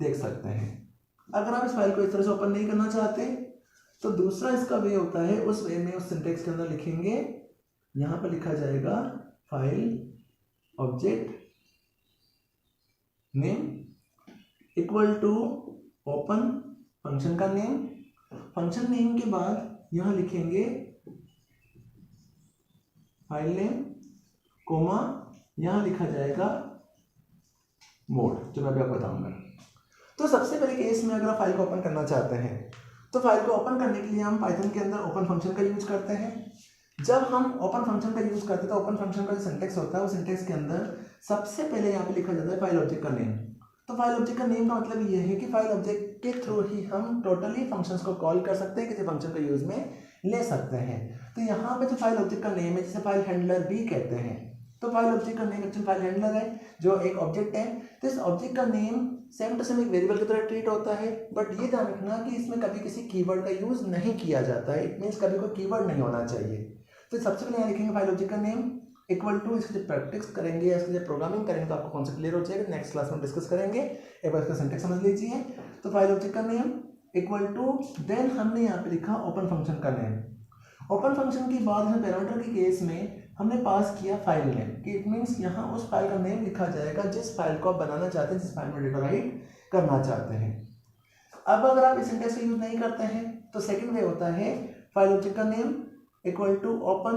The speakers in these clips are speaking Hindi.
देख सकते हैं। अगर आप इस फाइल को इस तरह से ओपन नहीं करना चाहते तो दूसरा इसका वे होता है, उस वे में उस सिंटेक्स के अंदर लिखेंगे, यहाँ पर लिखा जाएगा file object name equal to open function का नेम, फंक्शन नेम के बाद यहाँ लिखेंगे फाइल नेम कोमा, यहाँ लिखा जाएगा मोड, जो मैं अभी आपको बताऊंगा। तो सबसे पहले केस में अगर आप फाइल को ओपन करना चाहते हैं तो फाइल को ओपन करने के लिए हम पाइथन के अंदर ओपन फंक्शन का यूज करते हैं। जब हम ओपन फंक्शन का यूज करते हैं तो ओपन फंक्शन का जो सिंटेक्स होता है, वो सिंटेक्स के अंदर सबसे पहले यहाँ पे लिखा जाता है फाइल ऑब्जेक्ट का नेम। तो फाइल ऑब्जेक्ट का नेम का मतलब ये है कि फाइल ऑब्जेक्ट के थ्रू ही हम टोटली फंक्शंस को कॉल कर सकते हैं, किसी फंक्शन को यूज में ले सकते हैं। तो यहाँ पे जो फाइल ऑब्जेक्ट का नेम है, जिसे फाइल हैंडलर भी कहते हैं, तो फाइल ऑब्जेक्ट का नेम एक्चुअली फाइल हैंडलर है जो एक ऑब्जेक्ट है। तो इस ऑब्जेक्ट का नेम सेम टू सेम एक वेरिएबल की तरह ट्रीट होता है, बट ये ध्यान रखना कि इसमें कभी किसी कीवर्ड का यूज नहीं किया जाता है। इट मीन्स कभी कोई कीवर्ड नहीं होना चाहिए। तो सबसे पहले यहाँ लिखेंगे फाइल ऑब्जेक्ट का नेम इक्वल टू, इसकी जब प्रैक्टिस करेंगे या इसकी जब प्रोग्रामिंग करेंगे तो आपको कॉन्सेप्ट क्लियर हो जाएगा। नेक्स्ट क्लास में डिस्कस करेंगे, एक बार इसका सिंटेक्स समझ लीजिए। तो फाइल ऑब्जेक्ट का नेम इक्वल टू, देन हमने यहाँ पे लिखा ओपन फंक्शन का नेम। ओपन फंक्शन के बाद हमें पैरामीटर के केस में हमने पास किया फाइल नेम, कि इट मीन्स यहाँ उस फाइल का नेम लिखा जाएगा जिस फाइल को आप बनाना चाहते हैं, जिस फाइल में डेटा राइट करना चाहते हैं। अब अगर आप इस सिंटेक्स का यूज नहीं करते हैं तो सेकंड वे होता है फाइल ऑब्जेक्ट का name equal to open,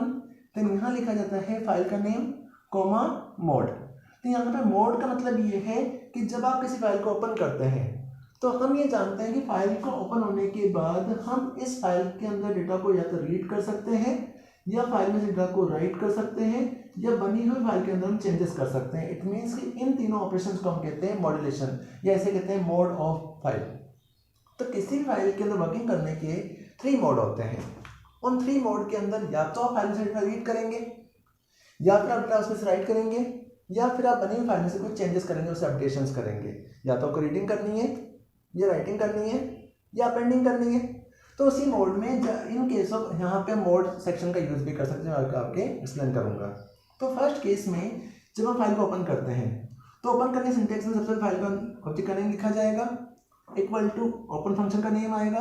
then यहाँ लिखा जाता है फाइल का नेम कोमा मोड। तो यहाँ पे मोड का मतलब ये है कि जब आप किसी फाइल को ओपन करते हैं तो हम ये जानते हैं कि फाइल को ओपन होने के बाद हम इस फाइल के अंदर डेटा को या तो रीड कर सकते हैं या फाइल में डेटा को राइट कर सकते हैं या बनी हुई फाइल के अंदर हम चेंजेस कर सकते हैं। इट मीन्स कि इन तीनों ऑपरेशंस को हम कहते हैं मॉड्यूलेशन, या ऐसे कहते हैं मोड ऑफ फाइल। तो किसी भी फाइल के अंदर वर्किंग करने के 3 मोड होते हैं। उन 3 मोड के अंदर या तो आप फाइल से डेटा रीड करेंगे, या फिर आप डेटा उसमें से राइट करेंगे, या फिर आप बनी हुई फाइल में से कुछ चेंजेस करेंगे, उससे अपडेशंस करेंगे। या तो आपको रीडिंग करनी है, या राइटिंग करनी है, या अपेंडिंग करनी है। तो उसी मोड में इन केस ऑफ यहाँ पे मोड सेक्शन का यूज भी कर सकते हैं, आपके एक्सप्लेन करूंगा। तो फर्स्ट केस में जब हम फाइल को ओपन करते हैं तो ओपन करने सिंटेक्स में सबसे फाइल का ऑब्जेक्ट का नेम लिखा जाएगा इक्वल टू ओपन फंक्शन का नेम आएगा,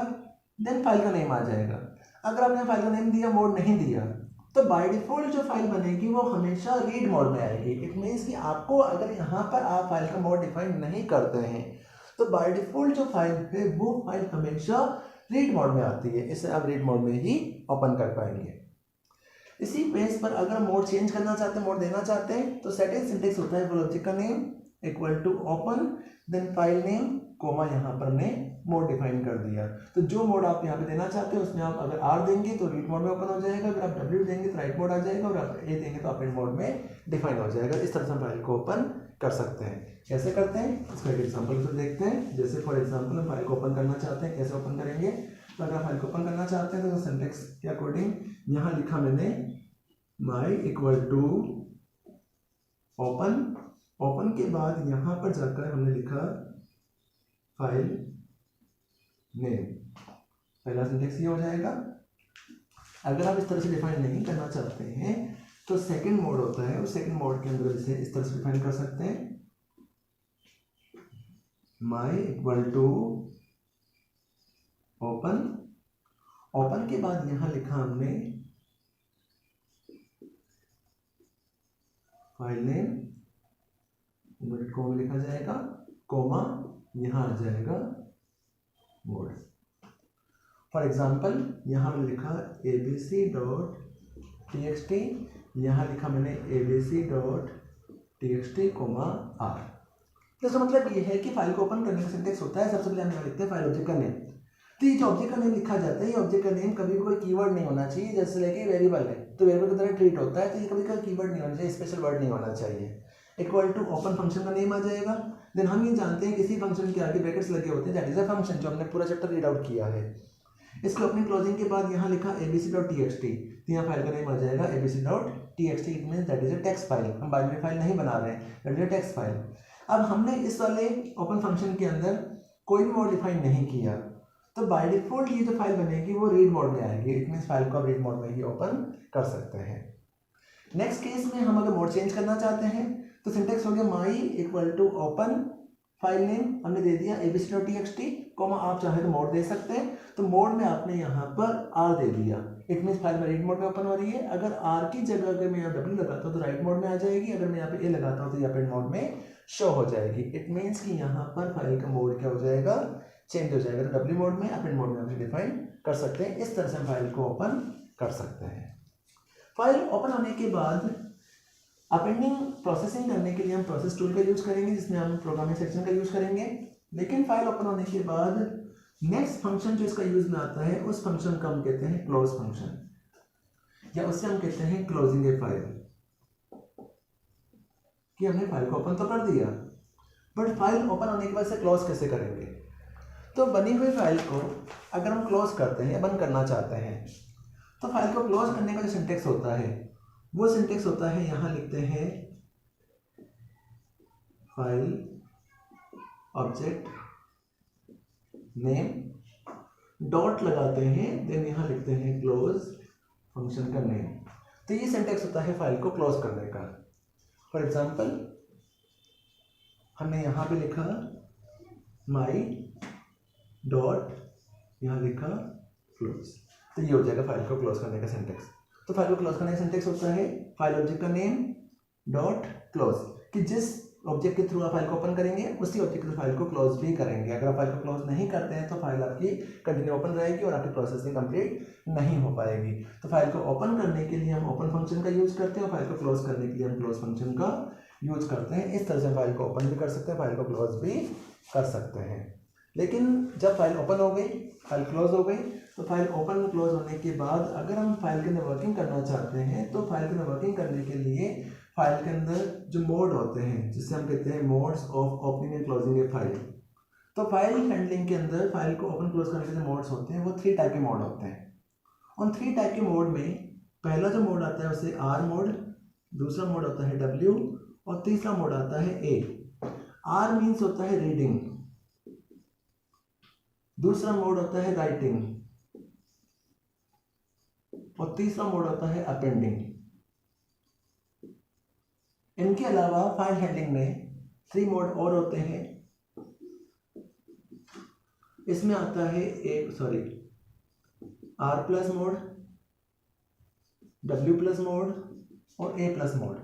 देन फाइल का नेम आ जाएगा। अगर आपने फाइल का नेम दिया, मोड नहीं दिया, तो बाय डिफॉल्ट जो फाइल बनेगी वो हमेशा रीड मोड में आएगी। इट मीन्स कि आपको अगर यहाँ पर आप फाइल का मोड डिफाइन नहीं करते हैं तो बाय डिफॉल्ट जो फाइल है वो फाइल हमेशा रीड मोड में आती है। इसे आप रीड मोड में ही ओपन कर पाएंगे। इसी बेस पर अगर मोड चेंज करना चाहते हैं, मोड देना चाहते हैं, तो सेकंड सिंटेक्स होता है ऑब्जेक्ट का name equal to open, then file name comma, यहाँ पर हमने मोड डिफाइन कर दिया। तो जो मोड आप यहाँ पे देना चाहते हैं उसमें आप अगर R देंगे तो रीड मोड में ओपन हो जाएगा, अगर आप W देंगे तो राइट मोड आ जाएगा, और आप A देंगे तो अपेंड मोड में डिफाइन हो जाएगा। इस तरह से हम फाइल को ओपन कर सकते हैं। कैसे करते हैं इसका एक एग्जाम्पल से देखते हैं। जैसे फॉर एग्जाम्पल हम फाइल को ओपन करना चाहते हैं, कैसे ओपन करेंगे? तो अगर फाइल को ओपन करना चाहते हैं तो सिंटेक्स के अकॉर्डिंग यहाँ लिखा मैंने माई इक्वल टू ओपन, ओपन के बाद यहाँ पर जाकर हमने लिखा फाइल नेम। पहला सिंटेक्स ये हो जाएगा। अगर आप इस तरह से डिफाइन नहीं करना चाहते हैं तो सेकंड मोड होता है, उस सेकंड मोड के अंदर इसे इस तरह से डिफाइन कर सकते हैं, माई इक्वल टू ओपन, ओपन के बाद यहां लिखा हमने फाइल नेम, कोमा लिखा जाएगा, कोमा यहां आ जाएगा मोड। फॉर एग्जाम्पल यहाँ मैंने लिखा abc.txt, यहाँ लिखा मैंने abc.txt कोमा r। इसका मतलब ये है कि फाइल को ओपन करने का सिंटेक्स होता है, सबसे पहले हम लिखते हैं फाइल ऑब्जेक्ट का नेम। तो ये जो ऑब्जेक्ट का नेम लिखा जाता है, ये ऑब्जेक्ट का नेम कभी कोई कीवर्ड नहीं होना चाहिए। जैसे लेके वेरिएबल है तो वेरिएबल की तरह ट्रीट होता है, तो ये कभी कोई कीवर्ड नहीं होना चाहिए, स्पेशल वर्ड नहीं होना चाहिए। इक्वल टू ओपन फंक्शन का नेम आ जाएगा। देन हम ये जानते हैं किसी फंक्शन के आगे ब्रैकेट्स लगे होते हैं, दैट इज अ फंक्शन, जो हमने पूरा चैप्टर रीड आउट किया है। इसके ओपनिंग क्लोजिंग के बाद यहाँ लिखा abc.txt, तो यहाँ फाइल का नेम आ जाएगा abc.txt। It means that is a text file, हम बाइनरी फाइल नहीं बना रहे हैं, that is a text file. अब हमने इस वाले ओपन फंक्शन के अंदर कोई भी मोड डिफाइन नहीं किया, तो बाय डिफॉल्ट ये जो फाइल बनेगी वो रीड मोड में आएगी। इट मींस फाइल को आप रीड मोड में ही ओपन कर सकते हैं। नेक्स्ट केस में हम अगर मोड चेंज करना चाहते हैं तो सिंटेक्स हो गया my equal to open, file name हमने दे दिया abc.txt, कॉमा आप चाहे तो मोड दे सकते हैं, तो मोड में आपने यहाँ पर R दे दिया, इट मीन्स फाइल में रीड मोड में ओपन हो रही है। अगर R की जगह अगर मैं यहाँ W लगाता हूँ तो राइट मोड में आ जाएगी, अगर मैं यहाँ पे A लगाता हूँ तो यहाँ पे मोड में शो हो जाएगी। इट मीन्स कि यहाँ पर फाइल का मोड क्या हो जाएगा, चेंज हो जाएगा। तो W मोड में अपेंड मोड में आप डिफाइन कर सकते हैं। इस तरह से हम फाइल को ओपन कर सकते हैं। फाइल ओपन होने के बाद अपेंडिंग प्रोसेसिंग करने के लिए हम प्रोसेस टूल का यूज करेंगे, जिसमें हम प्रोग्रामिंग सेक्शन का यूज करेंगे। लेकिन फाइल ओपन होने के बाद नेक्स्ट फंक्शन जो इसका यूज में आता है, उस फंक्शन का हम कहते हैं क्लोज फंक्शन, या उससे हम कहते हैं क्लोजिंग ए फाइल, कि हमने फाइल को ओपन तो कर दिया, बट फाइल ओपन होने के बाद से क्लोज कैसे करेंगे। तो बनी हुई फाइल को अगर हम क्लोज करते हैं या बंद करना चाहते हैं, तो फाइल को क्लोज करने का जो सिंटेक्स होता है वो सिंटेक्स होता है, यहाँ लिखते हैं फाइल ऑब्जेक्ट नेम, डॉट लगाते हैं, देन यहाँ लिखते हैं क्लोज फंक्शन का नेम। तो ये सिंटेक्स होता है फाइल को क्लोज करने का। फॉर एग्जाम्पल हमने यहाँ पे लिखा माई डॉट, यहाँ लिखा क्लोज, तो ये हो जाएगा फाइल को क्लोज करने का सिंटेक्स। तो फाइल को क्लोज करने का सिंटेक्स होता है फाइल ऑब्जेक्ट का नेम डॉट क्लोज, कि जिस ऑब्जेक्ट के थ्रू आप फाइल को ओपन करेंगे उसी ऑब्जेक्ट के थ्रू फाइल को क्लोज भी करेंगे। अगर आप फाइल को क्लोज नहीं करते हैं तो फाइल आपकी कंटिन्यू ओपन रहेगी और आपकी प्रोसेसिंग कंप्लीट नहीं हो पाएगी। तो फाइल को ओपन करने के लिए हम ओपन फंक्शन का यूज करते हैं और फाइल को क्लोज करने के लिए हम क्लोज फंक्शन का यूज करते हैं। इस तरह से फाइल को ओपन भी कर सकते हैं, फाइल को क्लोज भी कर सकते हैं। लेकिन जब फाइल ओपन हो गई, फाइल क्लोज हो गई, तो फाइल ओपन क्लोज होने के बाद अगर हम फाइल के अंदर वर्किंग करना चाहते हैं, तो फाइल के अंदर वर्किंग करने के लिए फाइल के अंदर जो मोड होते हैं, जिससे हम कहते हैं modes of opening and closing A file. तो फाइल हैंडलिंग के अंदर फाइल को ओपन क्लोज करने के जो मोड्स होते हैं वो 3 टाइप के मोड होते हैं। उन 3 टाइप के मोड में पहला जो मोड आता है उसे R मोड, दूसरा मोड होता है W और तीसरा मोड आता है A। R मीन्स होता है रीडिंग, दूसरा मोड होता है राइटिंग और तीसरा मोड होता है अपेंडिंग। इनके अलावा फाइल हैंडलिंग में 3 मोड और होते हैं। इसमें आता है R+ मोड, W+ मोड और A+ मोड।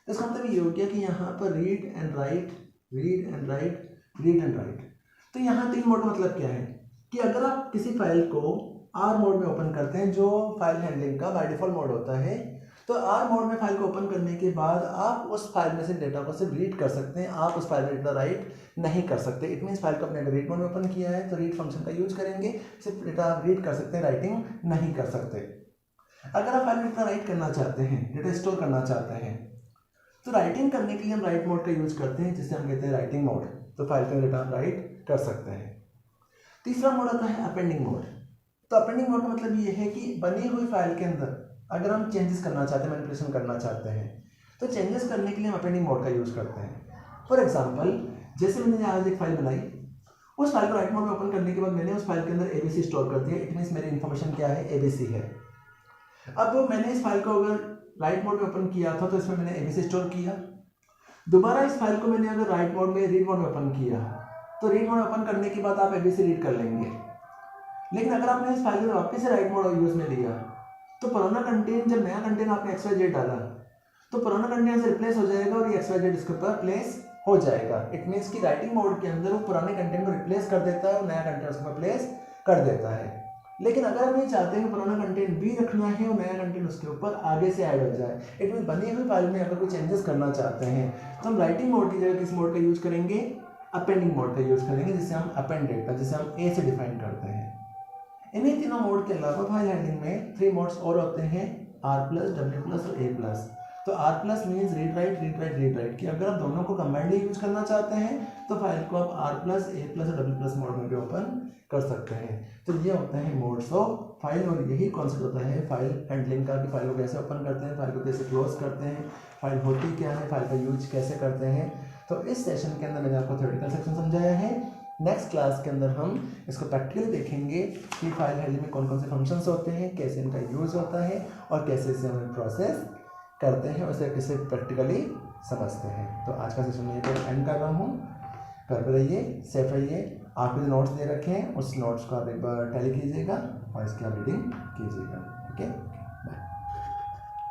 इसका मतलब ये हो गया कि यहाँ पर read and right, read and right, read and right. तो यहाँ 3 मोड का मतलब क्या है कि अगर आप किसी फाइल को R मोड में ओपन करते हैं, जो फाइल हैंडलिंग का बाय डिफॉल्ट मोड होता है, तो R मोड में फाइल को ओपन करने के बाद आप उस फाइल में से डेटा को सिर्फ रीड कर सकते हैं, आप उस फाइल में डेटा राइट नहीं कर सकते। इट मीन्स फाइल को अपने रीड मोड में ओपन किया है तो रीड फंक्शन का यूज करेंगे, सिर्फ डेटा आप रीड कर सकते हैं, राइटिंग नहीं कर सकते। अगर आप फाइल में डेटा राइट करना चाहते हैं, डेटा स्टोर करना चाहते हैं, तो राइटिंग करने के लिए हम राइट मोड का यूज करते हैं, जिसे हम कहते हैं राइटिंग मोड। तो फाइल का डेटा आप राइट कर सकते हैं। तीसरा मोड आता है अपेंडिंग मोड। तो अपेंडिंग मोड का मतलब ये है कि बनी हुई फाइल के अंदर अगर हम चेंजेस करना चाहते हैं, मैनिपुलेशन करना चाहते हैं, तो चेंजेस करने के लिए हम अपेंडिंग मोड का यूज़ करते हैं। फॉर एग्जांपल जैसे मैंने आज एक फाइल बनाई, उस फाइल को राइट मोड में ओपन करने के बाद मैंने उस फाइल के अंदर ABC स्टोर कर दिया। इट मीन्स मेरी इन्फॉर्मेशन क्या है, ABC है। अब मैंने इस फाइल को अगर राइट मोड में ओपन किया था तो इसमें मैंने ABC स्टोर किया। दोबारा इस फाइल को मैंने अगर राइट मोड में, रीड मोड में ओपन किया, तो रीड मोड में ओपन करने के बाद आप ABC रीड कर लेंगे। लेकिन अगर आपने इस फाइल को वापस से राइट मोड यूज में लिया, तो पुराना कंटेंट, जब नया कंटेंट आपने XYZ डाला, तो पुराना कंटेंट से रिप्लेस हो जाएगा और ये XYZ इसके ऊपर प्लेस हो जाएगा। इट मीन्स कि राइटिंग मोड के अंदर वो पुराने कंटेंट को रिप्लेस कर देता है और नया कंटेंट उसके ऊपर प्लेस कर देता है। लेकिन अगर हम ये चाहते हैं कि पुराना कंटेंट भी रखना है और नया कंटेंट उसके ऊपर आगे से ऐड हो जाए, इट मीन बनी हुई फाइल में अगर कोई चेंजेस करना चाहते हैं, तो हम राइटिंग मोड की जगह किस मोड का यूज करेंगे, अपेंडिंग मोड का यूज करेंगे, जिसे हम अपेंड डेटा, जिसे हम A से डिफाइन करते हैं। इन्हीं तीनों मोड के अलावा फाइल हैंडलिंग में 3 मोड्स और होते हैं, R+, W+ और A+। तो R+ means read write, read write, read write, कि अगर आप दोनों को कंबाइंडली यूज करना चाहते हैं तो फाइल को आप R+, A+ और W+ मोड में भी ओपन कर सकते हैं। तो ये होते हैं मोड्स ऑफ फाइल, और यही कॉन्सेप्ट होता है फाइल हैंडलिंग का, कि फाइल को कैसे ओपन करते हैं, फाइल को कैसे क्लोज करते हैं, फाइल होती क्या है, फाइल का यूज कैसे करते हैं। तो इस सेशन के अंदर मैंने आपको थ्योरेटिकल सेक्शन समझाया है। नेक्स्ट क्लास के अंदर हम इसको प्रैक्टिकली देखेंगे कि फाइल हैंडलिंग में कौन कौन से फंक्शंस होते हैं, कैसे इनका यूज़ होता है और कैसे इसे हम प्रोसेस करते हैं, उसे कैसे प्रैक्टिकली समझते हैं। तो आज का सेशन मैं यहीं पर एंड कर रहा हूँ। घर पर रहिए, सेफ रहिए। आपके जो नोट्स दे रखे हैं उस नोट्स को आप एक बार टैली कीजिएगा और इसकी आप रीडिंग कीजिएगा। ओके।